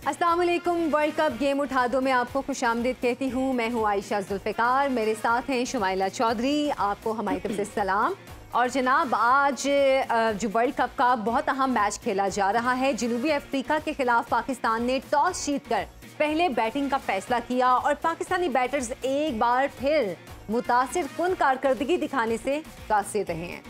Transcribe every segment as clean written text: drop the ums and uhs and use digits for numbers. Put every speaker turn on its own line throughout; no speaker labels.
अस्सलाम वालेकुम। World cup game उठा दो में आपको खुशामदीद कहती हूँ। मैं हूँ आयशा जुल्फ़िकार, मेरे साथ हैं शुमाइला चौधरी। आपको हमारी तरफ से सलाम। और जनाब, आज जो वर्ल्ड कप का बहुत अहम मैच खेला जा रहा है, जनूबी अफ्रीका के खिलाफ पाकिस्तान ने टॉस जीतकर पहले बैटिंग का फैसला किया और पाकिस्तानी बैटर्स एक बार फिर मुतासिर कुन कारकर्दगी दिखाने से कासिर रहे हैं।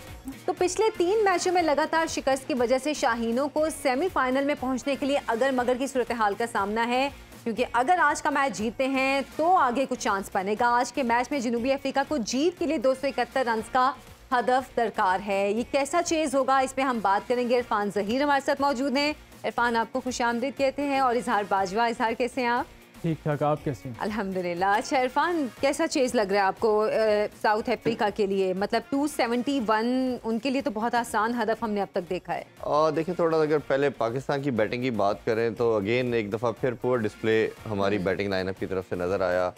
तो पिछले 3 मैचों में लगातार शिकस्त की वजह से शाहीनों को सेमीफाइनल में पहुंचने के लिए अगर मगर की सूरत हाल का सामना है, क्योंकि अगर आज का मैच जीतते हैं तो आगे कुछ चांस बनेगा। आज के मैच में जनूबी अफ्रीका को जीत के लिए 271 रन का हदफ दरकार है। ये कैसा चेज होगा, इस पे हम बात करेंगे। इरफान ज़हीर हमारे साथ मौजूद हैं। इरफान, आपको खुशामदीद कहते हैं। और इजहार बाजवा। इजहार, कैसे हैं आप?
ठीक ठाक, आप कैसे हैं?
अल्हम्दुलिल्लाह। अच्छा इरफान, कैसा चेज लग रहा है आपको साउथ अफ्रीका के लिए? मतलब 271 उनके लिए तो बहुत आसान हदफ हमने अब तक देखा है।
देखिए, थोड़ा अगर पहले पाकिस्तान की बैटिंग की बात करें तो अगेन एक दफ़ा फिर पुअर डिस्प्ले हमारी बैटिंग लाइनअप की तरफ से नज़र आया।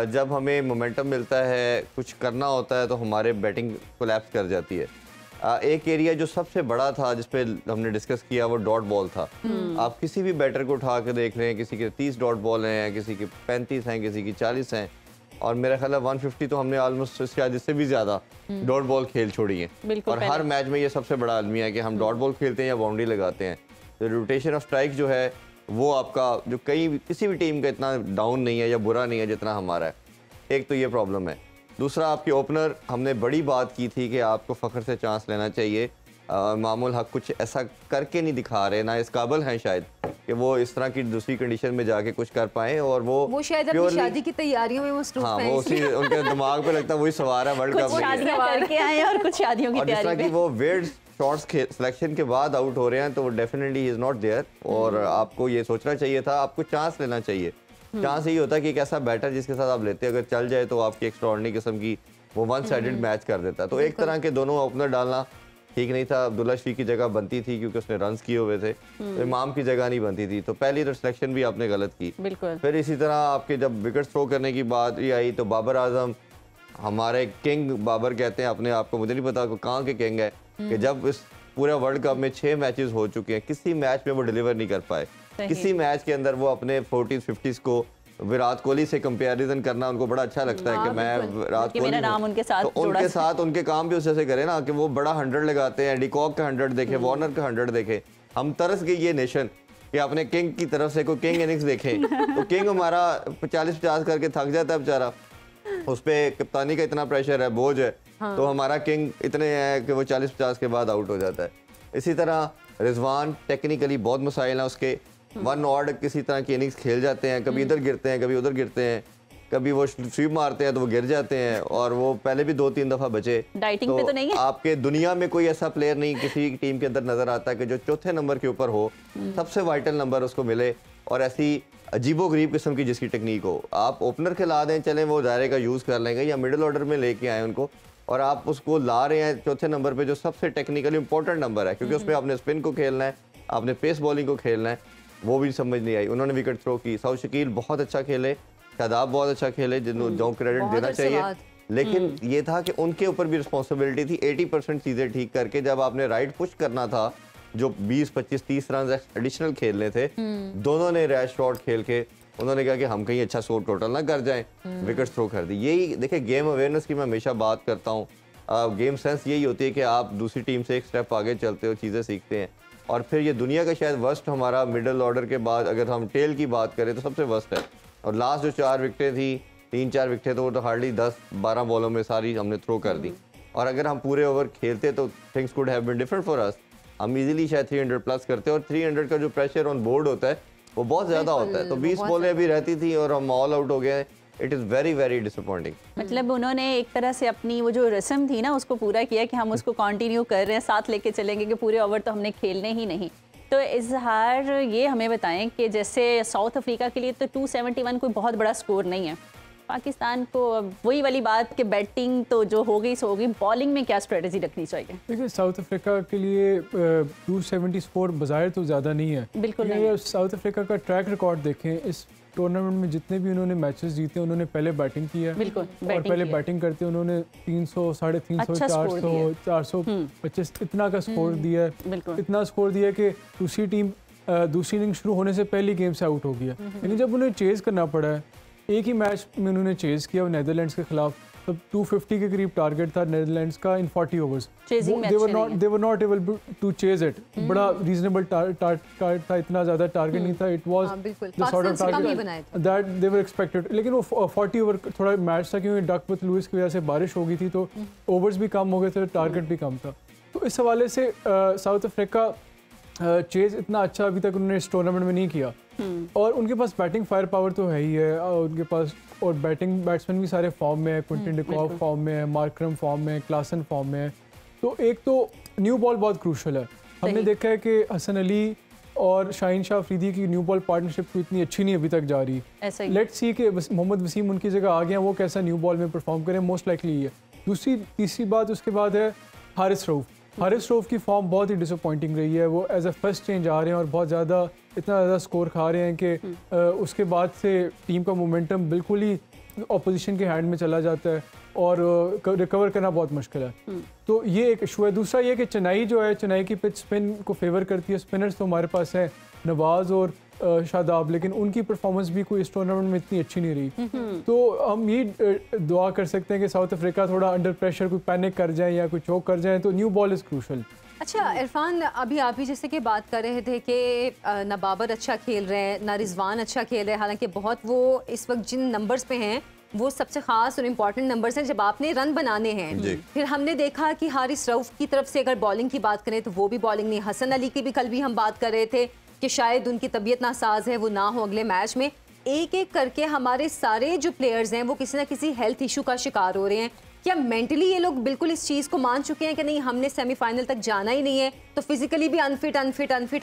जब हमें मोमेंटम मिलता है, कुछ करना होता है, तो हमारे बैटिंग कोलैप्स कर जाती है। एक एरिया जो सबसे बड़ा था जिस पे हमने डिस्कस किया वो डॉट बॉल था। आप किसी भी बैटर को उठा के देख रहे हैं, किसी के 30 डॉट बॉल हैं, किसी के 35 हैं, किसी की 40 हैं, और मेरा ख्याल है 150 तो हमने ऑलमोस्ट शायद इससे भी ज़्यादा डॉट बॉल खेल छोड़ी है। और हर मैच में ये सबसे बड़ा अलमिया है कि हम डॉट बॉल खेलते हैं या बाउंड्री लगाते हैं। तो रोटेशन ऑफ स्ट्राइक जो है वो आपका जो किसी भी टीम का इतना डाउन नहीं है या बुरा नहीं है जितना हमारा है। एक तो ये प्रॉब्लम है। दूसरा, आपके ओपनर, हमने बड़ी बात की थी कि आपको फ़ख्र से चांस लेना चाहिए। मामूल हक कुछ ऐसा करके नहीं दिखा रहे, ना इस काबिल हैं शायद कि वो इस तरह की दूसरी कंडीशन में जाके कुछ कर पाएँ। और वो
शायद अपनी शादी की तैयारियों में मसरूफ हैं।
वो उसी उनके दिमाग पे लगता है वही सवार है वर्ल्ड कप
में और कुछ शादियों की
तैयारी में। वो वेट शॉट्स सिलेक्शन के बाद आउट हो रहे हैं तो definitely he is not there. और आपको ये सोचना चाहिए था, आपको चांस लेना चाहिए। चांस यही होता है कि एक ऐसा बैटर जिसके साथ आप लेते हैं अगर चल जाए तो आपकी एक्स्ट्राऑर्डिनरी किस्म की वो वन साइडेड मैच कर देता है। तो एक तरह के दोनों ओपनर डालना ठीक नहीं था। अब्दुल्ला शफीक की जगह बनती थी क्योंकि उसने रन्स किए हुए थे, तो इमाम की जगह नहीं बनती थी। तो पहली तो सिलेक्शन भी आपने गलत की। फिर इसी तरह आपके जब विकेट थ्रो करने की बात ये आई तो बाबर आजम, हमारे किंग बाबर कहते हैं अपने आप को, मुझे नहीं पता कहाँ के किंग है, कि जब इस पूरे वर्ल्ड कप में 6 मैचेस हो चुके हैं, किसी मैच में वो डिलीवर नहीं कर पाए। किसी मैच के अंदर वो अपने 40s 50s को विराट कोहली से कंपैरिजन करना उनको बड़ा अच्छा लगता है कि मैं विराट कोहली उनके साथ उनके काम भी उस जैसे करें ना कि वो बड़ा 100 लगाते हैं। डिकॉक का 100 देखे, वार्नर का 100 देखे। हम तरस गई ये नेशन कि अपने किंग की तरफ से कोई किंग इनिंग्स देखे। तो किंग हमारा 40-50 करके थक जाता है बेचारा, उस पर कप्तानी का इतना प्रेशर है, बोझ है। तो हमारा किंग इतने हैं कि वो 40-50 के बाद आउट हो जाता है। इसी तरह रिजवान, टेक्निकली बहुत मसाइल हैं उसके। वन ऑड किसी तरह की इनिंग्स खेल जाते हैं, कभी इधर गिरते हैं, कभी उधर गिरते हैं, कभी वो स्वीप मारते हैं तो वो गिर जाते हैं। और वो पहले भी 2-3 दफा बचे।
डाइटिंग पे तो नहीं है?
आपके दुनिया में कोई ऐसा प्लेयर नहीं किसी टीम के अंदर नजर आता है कि जो चौथे नंबर के ऊपर हो, सबसे वाइटल नंबर उसको मिले और ऐसी अजीबोगरीब किस्म की जिसकी टेक्निक हो। आप ओपनर खिला दें, चलें वो दायरे का यूज़ कर लेंगे, या मिडिल ऑर्डर में लेके आए उनको, और आप उसको ला रहे हैं चौथे नंबर पे जो सबसे टेक्निकली इंपॉर्टेंट नंबर है, क्योंकि उसमें आपने स्पिन को खेलना है, आपने पेस बॉलिंग को खेलना है। वो भी समझ नहीं आई। उन्होंने विकेट थ्रो की। साउथ शकील बहुत अच्छा खेले, शादाब बहुत अच्छा खेले, जिनको क्रेडिट देना चाहिए। लेकिन ये था कि उनके ऊपर भी रिस्पॉन्सिबिलिटी थी 80% चीज़ें ठीक करके। जब आपने राइट पुश करना था, जो 20-25-30 रन एडिशनल खेलने थे, दोनों ने रैश शॉट खेल के उन्होंने कहा कि हम कहीं अच्छा स्कोर टोटल ना कर जाएं, विकेट थ्रो कर दी। यही देखिए, गेम अवेयरनेस की मैं हमेशा बात करता हूँ। गेम सेंस यही होती है कि आप दूसरी टीम से एक स्टेप आगे चलते हो, चीज़ें सीखते हैं। और फिर ये दुनिया का शायद वर्स्ट हमारा मिडिल ऑर्डर के बाद अगर हम टेल की बात करें तो सबसे वर्स्ट है। और लास्ट जो 4 विकेटें थी, 3-4 विकेटें, तो वो तो हार्डली 10-12 बॉलों में सारी हमने थ्रो कर दी। और अगर हम पूरे ओवर खेलते तो things could have been different for us. हम इजीली शायद 300 प्लस करते, और 300 का जो प्रेशर ऑन बोर्ड होता है वो बहुत ज़्यादा होता है। तो 20 बॉलें अभी रहती थी और हम ऑल आउट हो गए। It is very very disappointing.
मतलब उन्होंने एक तरह से अपनी वो जो रस्म थी ना उसको पूरा किया कि हम उसको कंटिन्यू कर रहे हैं, साथ लेके चलेंगे कि पूरे ओवर तो हमने खेलने ही नहीं। तो इजहार, ये हमें बताएं कि जैसे साउथ अफ्रीका के लिए तो 271 कोई बहुत बड़ा स्कोर नहीं है। पाकिस्तान को वही वाली बात कि बैटिंग तो जो हो गई सो हो गई, बॉलिंग में क्या स्ट्रेटजी रखनी चाहिए?
देखिए, साउथ अफ्रीका के लिए 270 स्कोर बाज़ाहिर तो ज़्यादा नहीं है।
बिल्कुल नहीं।
साउथ अफ्रीका का ट्रैक रिकॉर्ड देखें, इस टूर्नामेंट में जितने भी उन्होंने मैचेस जीते उन्होंने पहले बैटिंग किया।
बिल्कुल,
और पहले बैटिंग करते उन्होंने 300, 350, 400, 425 इतना का स्कोर दिया है। इतना स्कोर दिया कि दूसरी टीम दूसरी इनिंग शुरू होने से पहले गेम से आउट हो गया। लेकिन जब उन्हें चेज़ करना पड़ा है, एक ही मैच में उन्होंने चेज़ किया नेदरलैंड्स के खिलाफ, तब 250 के करीब टारगेट था नेदरलैंड्स का in 40 overs. They were not able to chase it. बड़ा रीजनेबल टारगेट था, इतना ज़्यादा टारगेट नहीं था। It was the sort of target that they were expected. लेकिन वो 40 ओवर थोड़ा मैच था, क्योंकि डकवर्थ लुइस की वजह से बारिश हो गई थी, तो ओवर्स भी कम हो गए थे, टारगेट भी कम था। तो इस हवाले से साउथ अफ्रीका चेज इतना अच्छा अभी तक उन्होंने इस टूर्नामेंट में नहीं किया। और उनके पास बैटिंग फायर पावर तो है ही है, उनके पास और बैटिंग बैट्समैन भी सारे फॉर्म में है। क्विंटन डी कॉक फॉर्म में है, मार्करम फॉर्म में है, क्लासन फॉर्म में है। तो एक तो न्यू बॉल बहुत क्रूशल है। हमने देखा है कि हसन अली और शाहीन शाह अफरीदी की न्यू बॉल पार्टनरशिप तो इतनी अच्छी नहीं अभी तक जा रही। लेट्स सी कि मोहम्मद वसीम उनकी जगह आ गया, वो कैसा न्यू बॉल में परफॉर्म करें, मोस्ट लाइकली है। तीसरी बात उसके बाद है हारिस रऊफ की फॉर्म बहुत ही डिसअपॉइंटिंग रही है। वो एज अ फर्स्ट चेंज आ रहे हैं और बहुत ज़्यादा इतना ज़्यादा स्कोर खा रहे हैं कि उसके बाद से टीम का मोमेंटम बिल्कुल ही ऑपोजिशन के हैंड में चला जाता है और रिकवर करना बहुत मुश्किल है। तो ये एक इशू है। दूसरा ये कि चेन्नई जो है, चेन्नई की पिच स्पिन को फेवर करती है। स्पिनर्स तो हमारे पास हैं नवाज और शादाब, लेकिन उनकी परफॉर्मेंस भी कोई इस टूर्नामेंट में इतनी अच्छी नहीं रही। तो हम ये दुआ कर सकते हैं कि साउथ अफ्रीका थोड़ा अंडर प्रेशर कोई पैनिक कर जाए या कोई चोक कर जाए, तो न्यू बॉल इज़ क्रूशल।
अच्छा इरफान, अभी आप ही जैसे कि बात कर रहे थे कि ना बाबर अच्छा खेल रहे हैं, ना रिजवान अच्छा खेल रहे हैं, हालांकि बहुत वो इस वक्त जिन नंबर्स पे हैं वो सबसे खास और इम्पॉर्टेंट नंबर्स हैं जब आपने रन बनाने हैं। फिर हमने देखा कि हारिस रऊफ की तरफ से अगर बॉलिंग की बात करें तो वो भी बॉलिंग नहीं। हसन अली की भी कल भी हम बात कर रहे थे कि शायद उनकी तबीयत नासाज है, वो ना हो अगले मैच में। एक एक करके हमारे सारे जो प्लेयर्स हैं वो किसी ना किसी हेल्थ इशू का शिकार हो रहे हैं। क्या मेंटली ये लोग बिल्कुल इस चीज़ को मान चुके हैं कि नहीं हमने सेमीफाइनल तक जाना ही नहीं है, तो फिजिकली भी अनफिट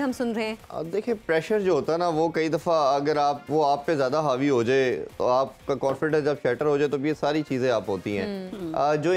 हम सुन रहे हैं? अब
देखिए प्रेशर जो होता है ना, वो कई दफ़ा अगर आप पे ज़्यादा हावी हो जाए तो आपका कॉन्फिडेंस जब शैटर हो जाए तो ये सारी चीज़ें आप होती हैं। जो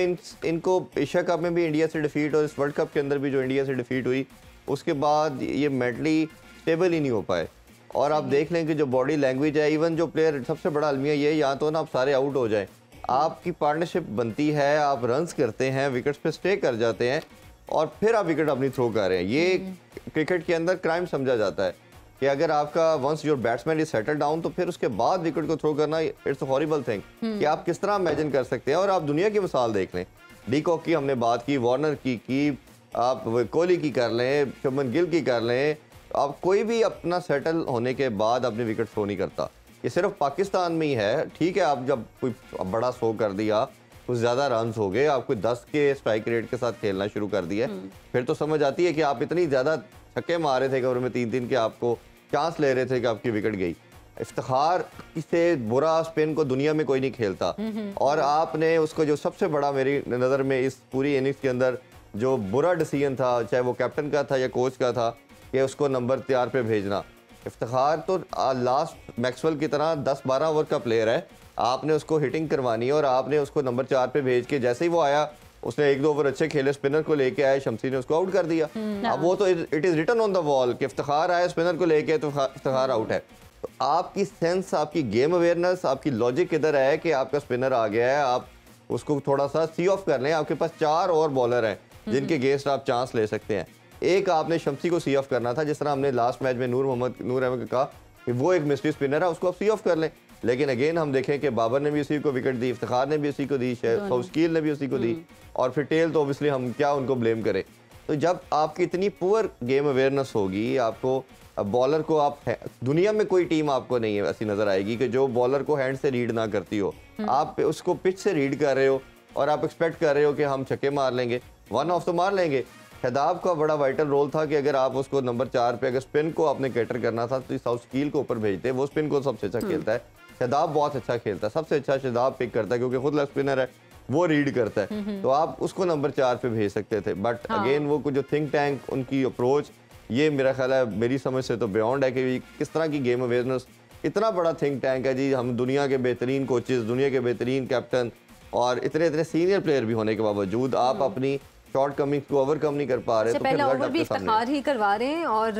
इनको एशिया कप में भी इंडिया से डिफीट और इस वर्ल्ड कप के अंदर भी जो इंडिया से डिफीट हुई, उसके बाद ये मेंटली स्टेबल ही नहीं हो पाए। और आप देख लें कि जो बॉडी लैंग्वेज है, इवन जो प्लेयर, सबसे बड़ा अलमिया ये है, या तो ना आप सारे आउट हो जाएं, आपकी पार्टनरशिप बनती है, आप रन्स करते हैं, विकेट्स पे स्टे कर जाते हैं और फिर आप विकेट अपनी थ्रो कर रहे हैं। ये क्रिकेट के अंदर क्राइम समझा जाता है कि अगर आपका once your batsman is settle down तो फिर उसके बाद विकेट को थ्रो करना इट्स अ हॉरिबल थिंग कि आप किस तरह इमेजिन कर सकते हैं। और आप दुनिया की मिसाल देख लें, डी कॉक की हमने बात की, वार्नर की आप कोहली की कर लें, शुभमन गिल की कर लें, आप कोई भी अपना सेटल होने के बाद अपने विकेट थ्रो नहीं करता। ये सिर्फ पाकिस्तान में ही है। ठीक है, आप जब कोई बड़ा स्ट्रोक कर दिया, कुछ ज़्यादा रन्स हो गए, आप कोई 10 के स्ट्राइक रेट के साथ खेलना शुरू कर दिया, फिर तो समझ आती है कि आप इतनी ज़्यादा छक्के मार रहे थे कवर में 3-3 के, आपको चांस ले रहे थे कि आपकी विकेट गई। इफ्तिखार से बुरा स्पिन को दुनिया में कोई नहीं खेलता और आपने उसको, जो सबसे बड़ा मेरी नज़र में इस पूरी इनिंग्स के अंदर जो बुरा डिसीजन था, चाहे वो कैप्टन का था या कोच का था, कि उसको नंबर 4 पे भेजना। इफ्तिखार तो लास्ट मैक्सवेल की तरह 10-12 ओवर का प्लेयर है, आपने उसको हिटिंग करवानी है और आपने उसको नंबर 4 पे भेज के, जैसे ही वो आया उसने 1-2 ओवर अच्छे खेले, स्पिनर को लेके आए, शमसी ने उसको आउट कर दिया। अब वो तो it is written on the wall कि इफ्तिखार आया, स्पिनर को लेके, तो इफ्तिखार आउट है। तो आपकी सेंस, आपकी गेम अवेयरनेस, आपकी लॉजिक किधर है कि आपका स्पिनर आ गया है, आप उसको थोड़ा सा सी ऑफ कर लें। आपके पास 4 और बॉलर हैं जिनके अगेंस्ट आप चांस ले सकते हैं। एक आपने शमसी को सी ऑफ करना था, जिस तरह हमने लास्ट मैच में नूर अहमद कहा कि वो एक मिस्ट्री स्पिनर है, उसको आप सी ऑफ कर लें। लेकिन अगेन हम देखें कि बाबर ने भी उसी को विकेट दी, इफ्तिखार ने भी उसी को दी, शकील ने भी उसी को दी, और फिर टेल तो ऑब्वियसली हम क्या उनको ब्लेम करें। तो जब आपकी इतनी पुअर गेम अवेयरनेस होगी, आपको बॉलर को, आप दुनिया में कोई टीम आपको नहीं है ऐसी नजर आएगी कि जो बॉलर को हैंड से रीड ना करती हो। आप उसको पिच से रीड कर रहे हो और आप एक्सपेक्ट कर रहे हो कि हम छक्के मार लेंगे, 1 ऑफ तो मार लेंगे। शादाब का बड़ा वाइटल रोल था कि अगर आप उसको नंबर 4 पे, अगर स्पिन को आपने कैटर करना था तो साउथ शकील को ऊपर भेजते, वो स्पिन को सबसे अच्छा खेलता है। शादाब बहुत अच्छा खेलता है, सबसे अच्छा शादाब पिक करता है क्योंकि खुद लेग स्पिनर है, वो रीड करता है, तो आप उसको नंबर 4 पे भेज सकते थे। बट अगेन वो जो थिंक टैंक, उनकी अप्रोच, ये मेरा ख्याल है, मेरी समझ से तो बियॉन्ड है कि किस तरह की गेम अवेयरनेस। इतना बड़ा थिंक टैंक है जी, हम दुनिया के बेहतरीन कोचेस, दुनिया के बेहतरीन कैप्टन और इतने सीनियर प्लेयर भी होने के बावजूद आप अपनी शॉर्ट कमिंग्स को ओवरकम नहीं कर पा रहे, तो
पहला ओवर भी इफ्तिखार ही करवा रहे हैं, और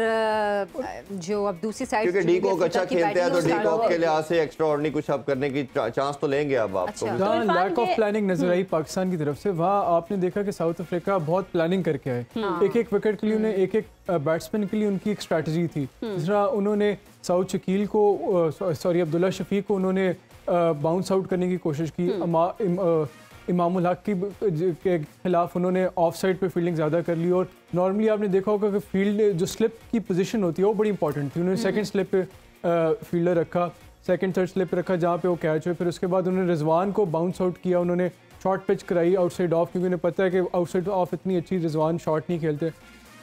जो अब दूसरी साइड
क्योंकि डी कॉक अच्छा खेलते हैं तो डी कॉक के लिहाज से एक्स्ट्रा ऑर्डिनरी कुछ अब करने की चांस तो लेंगे अब आपको।
जहाँ लैक ऑफ प्लानिंग नजर आई पाकिस्तान की तरफ से, वहाँ आपने देखा कि साउथ अफ्रीका बहुत प्लानिंग करके आए। एक एक विकेट के लिए उन्हें, एक एक बैट्समैन के लिए उनकी एक स्ट्रैटेजी थी। जिस तरह उन्होंने साउथ शकील को, सॉरी अब्दुल्ला शफीक को उन्होंने बाउंस आउट करने की कोशिश की। इमामुल हक के खिलाफ उन्होंने ऑफ साइड पे फील्डिंग ज़्यादा कर ली, और नॉर्मली आपने देखा होगा कि फील्ड जो स्लिप की पोजीशन होती है वो बड़ी इंपॉर्टेंट थी। उन्होंने सेकंड स्लिप पे फील्डर रखा, सेकंड थर्ड स्लिप पे रखा जहाँ पे वो कैच हुए। फिर उसके बाद उन्होंने रिजवान को बाउंस आउट किया, उन्होंने शॉर्ट पिच कराई आउटसाइड ऑफ, क्योंकि उन्हें पता है कि आउटसाइड ऑफ इतनी अच्छी रिजवान शॉट नहीं खेलते।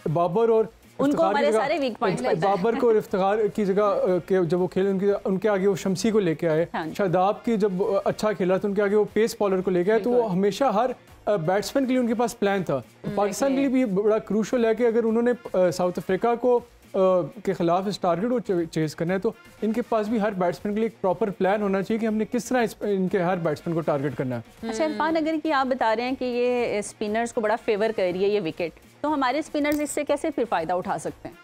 बाबर और
उनको हमारे सारे वीक पॉइंट्स पता है।
बाबर को इफ्तिखार की जगह के जब वो खेले उनके आगे वो शमसी को लेके आए। शादाब की जब अच्छा खेला तो उनके आगे वो पेस बॉलर को लेके आए। तो वो हमेशा हर बैट्समैन के लिए उनके पास प्लान था। पाकिस्तान के लिए भी बड़ा क्रूशल है कि अगर उन्होंने साउथ अफ्रीका को के खिलाफ इस टारगेट को चेज करना है तो इनके पास भी हर बैट्समैन के लिए एक प्रॉपर प्लान होना चाहिए कि हमने किस तरह इनके हर बैट्समैन को टारगेट करना है।
अच्छा इरफान, अगर कि आप बता रहे हैं कि ये स्पिनर्स को बड़ा फेवर कर रही है ये विकेट, तो हमारे स्पिनर्स इससे कैसे फिर फायदा उठा सकते हैं?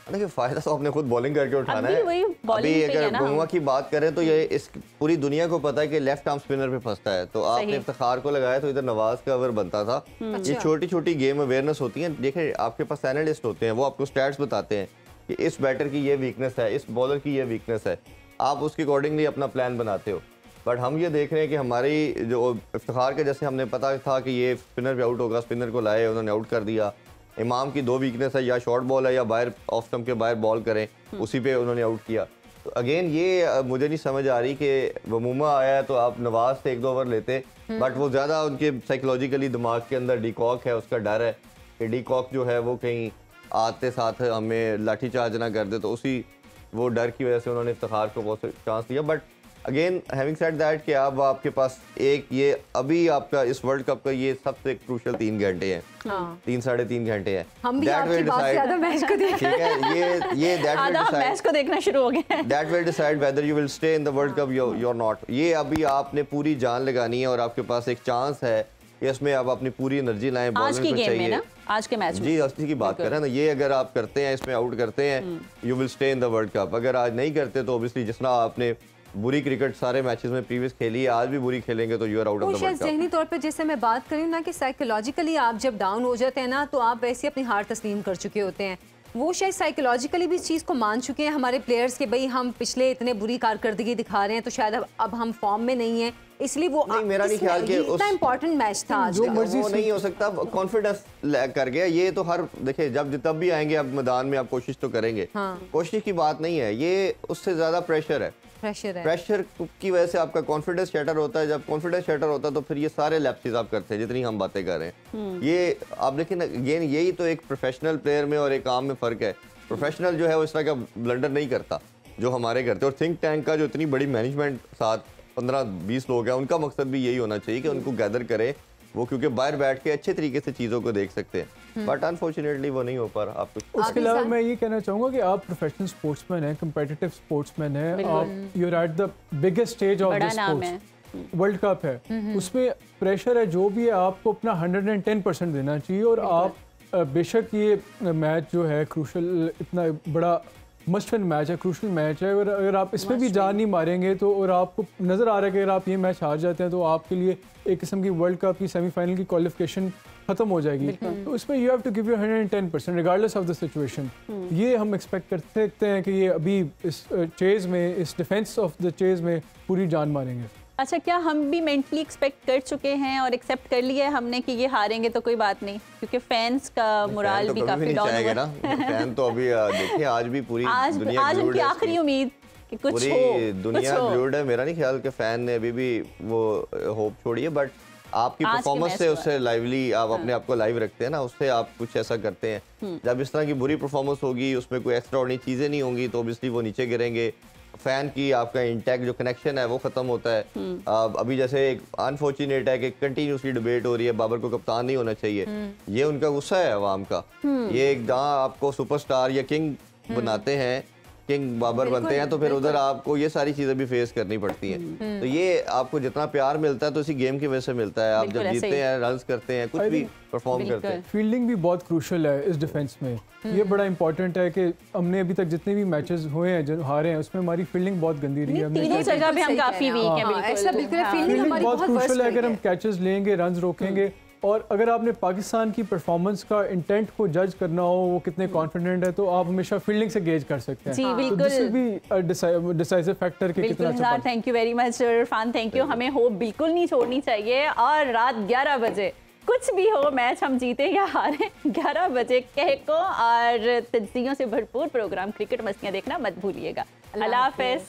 देखिए फायदा तो आपने खुद बॉलिंग करके उठाना है।
अभी
अगर बुमराह की बात करें तो ये इस पूरी दुनिया को पता है कि लेफ्ट आर्म स्पिनर पे फंसता है, तो आपने इफ्तिखार को लगाया तो इधर नवाज का ओवर बनता था। ये छोटी छोटी गेम अवेयरनेस होती है। देखिए आपके पास एनालिस्ट होते हैं, वो आपको स्टैट्स बताते हैं कि इस बैटर की ये वीकनेस है, इस बॉलर की ये वीकनेस है, आप उसके अकॉर्डिंगली अपना प्लान बनाते हो। बट हम ये देख रहे हैं कि हमारी जो इफ्तिखार के जैसे हमने पता था कि ये स्पिनर पे आउट होगा, स्पिनर को लाए, उन्होंने आउट कर दिया। इमाम की दो वीकनेस है, या शॉर्ट बॉल है या बाहर ऑफ स्टंप के बाहर बॉल करें, उसी पे उन्होंने आउट किया। तो अगेन ये मुझे नहीं समझ आ रही कि वमूमा आया तो आप नवाज से एक दो ओवर लेते, बट वो ज़्यादा उनके साइकोलॉजिकली दिमाग के अंदर डी कॉक है, उसका डर है कि डी कॉक जो है वो कहीं आते साथ हमें लाठी चार्ज ना कर दे, तो उसी वो डर की वजह से उन्होंने इफ्तिखार को बहुत चांस दिया। But again having said that कि अब आपके पास एक ये अभी आपका इस वर्ल्ड कप का ये सबसे क्रूशियल 3 घंटे हैं, 3 साढ़े 3 घंटे हैं।
हम भी आपकी बात से ज़्यादा मैच को देख
रहे हैं। ये
मैच को देखना शुरू हो गया।
That will decide whether you will stay in the World Cup you are not. ये अभी आपने पूरी जान लगानी है और आपके पास एक चांस है कि इसमें आप अपनी पूरी एनर्जी लाएं।
आज की गेम में ना, आज के मैच में
जी असली की बात कर रहे हैं ना, ये अगर आप करते हैं, इसमें आउट करते हैं, you will stay in the World cup. अगर आज नहीं करते तो ऑब्वियसली जिस तरह आपने बुरी क्रिकेट सारे मैचेस में प्रीवियस खेली है, आज भी बुरी खेलेंगे तो you are out of the World Cup.
ज़हनी तौर पे जैसे मैं बात करूँ ना कि साइकोलॉजिकली आप जब डाउन हो जाते हैं ना तो आप वैसे अपनी हार तस्लीम कर चुके होते हैं। वो शायद साइकोलॉजिकली भी इस चीज़ को मान चुके हैं हमारे प्लेयर्स के भाई हम पिछले इतने बुरी कारकर्दगी दिखा रहे हैं तो शायद अब हम फॉर्म में नहीं है, इसलिए वो
नहीं, मेरा नहीं ख्याल कि
इतना इंपॉर्टेंट मैच था आज
जो मर्जी वो नहीं हो सकता। कॉन्फिडेंस कर गया ये तो हर देखिए जब तब भी आएंगे अब मैदान में आप कोशिश तो करेंगे। कोशिश की बात नहीं है ये, उससे ज्यादा प्रेशर है। प्रेशर की वजह से आपका कॉन्फिडेंस शैटर होता है। जब कॉन्फिडेंस शैटर होता है तो फिर ये सारे लैप्सेस आप करते हैं जितनी हम बातें कर रहे हैं। ये आप देखें ना, यही तो एक प्रोफेशनल प्लेयर में और एक आम में फ़र्क है। प्रोफेशनल जो है वो इस तरह का ब्लंडर नहीं करता जो हमारे करते हैं। और थिंक टैंक का जो इतनी बड़ी मैनेजमेंट साथ 15-20 लोग हैं, उनका मकसद भी यही होना चाहिए कि उनको गैदर करें वो, क्योंकि बाहर बैठ के अच्छे तरीके से चीज़ों को देख सकते हैं। बट अनफॉर्चुनेटली वो नहीं हो पा रहा। आपको
उसके अलावा मैं ये कहना चाहूँगा कि आप प्रोफेशनल स्पोर्ट्समैन हैं, कम्पिटिटिव स्पोर्ट्समैन हैं, आप you are at the biggest stage of the sports, World Cup है, उसमें प्रेशर है जो भी है आपको अपना 110% देना चाहिए। और आप बेशक ये मैच जो है क्रूशल, इतना बड़ा मस्ट विन मैच है, क्रूशल मैच है, और अगर आप इसमें भी जान नहीं मारेंगे तो, और आपको नज़र आ रहा है कि अगर आप ये मैच हार जाते हैं तो आपके लिए एक किस्म की वर्ल्ड कप की सेमीफाइनल की क्वालिफिकेशन खत्म हो जाएगी। तो इसमें you have to give you 110% regardless of the situation. ये हम एक्सपेक्ट कर सकते हैं कि ये अभी इस चेज़ में, इस डिफेंस ऑफ द चेज़ में पूरी जान मारेंगे।
अच्छा, क्या हम भी मेंटली एक्सपेक्ट कर चुके हैं और एक्सेप्ट कर लिया है हमने कि ये हारेंगे तो कोई बात नहीं, क्योंकि फैंस का मोराल भी काफी डाउन हुआ
ना। फैन तो अभी देखिए आज भी पूरी दुनिया
आज उनकी आखिरी उम्मीद कि कुछ
पूरी
हो,
दुनिया ग्लूड है। मेरा नहीं ख्याल कि फैन ने अभी भी वो होप छोड़ी है। बट आपकी परफॉर्मेंस से, उससे लाइवली आप अपने आप को लाइव रखते हैं ना, उससे आप कुछ ऐसा करते हैं। जब इस तरह की बुरी परफॉर्मेंस होगी, उसमें कोई एक्स्ट्रा ऑर्डिनरी चीजें नहीं होंगी तो ऑब्वियसली वो नीचे गिरेंगे। फैन की आपका इंटैक्ट जो कनेक्शन है वो खत्म होता है। अभी जैसे एक अनफॉर्चुनेट है कि कंटिन्यूसली डिबेट हो रही है बाबर को कप्तान नहीं होना चाहिए। ये उनका गुस्सा है अवाम का। ये एक जहाँ आपको सुपरस्टार या किंग बनाते हैं किंग बाबर बनते हैं तो फिर उधर आपको ये सारी चीजें भी फेस करनी पड़ती हैं। तो ये आपको जितना प्यार मिलता है तो इसी गेम की वजह से मिलता है। आप जब जीतते हैं, रन्स करते हैं, कुछ भी परफॉर्म करते हैं।
फील्डिंग भी बहुत क्रूशल है इस डिफेंस में। ये बड़ा इंपॉर्टेंट है कि हमने अभी तक जितने भी मैचेस हुए हैं जो हारे हैं उसमें हमारी फील्डिंग बहुत गंदी रही है।
तीनों जगह पे हम काफी वीक हैं।
ऐसा बिल्कुल फील्डिंग हमारी
बहुत क्रूशल है। अगर हम कैचेस लेंगे, रन्स रोकेंगे, और अगर आपने पाकिस्तान की परफॉर्मेंस का इंटेंट को जज करना हो वो कितने कॉन्फिडेंट है, तो आप हमेशा फील्डिंग से गेज कर सकते हैं।
जी बिल्कुल,
this will be decisive factor के कितना अच्छा।
Thank you very much Irfan, thank you. हमें होप बिल्कुल नहीं छोड़नी चाहिए, और रात 11 बजे कुछ भी हो, मैच हम जीते या हारे, 11 बजे कहको और तज्जियों से भरपूर प्रोग्राम क्रिकेट मस्तियाँ देखना मत भूलिएगा। अल्लाह हाफ़िज़।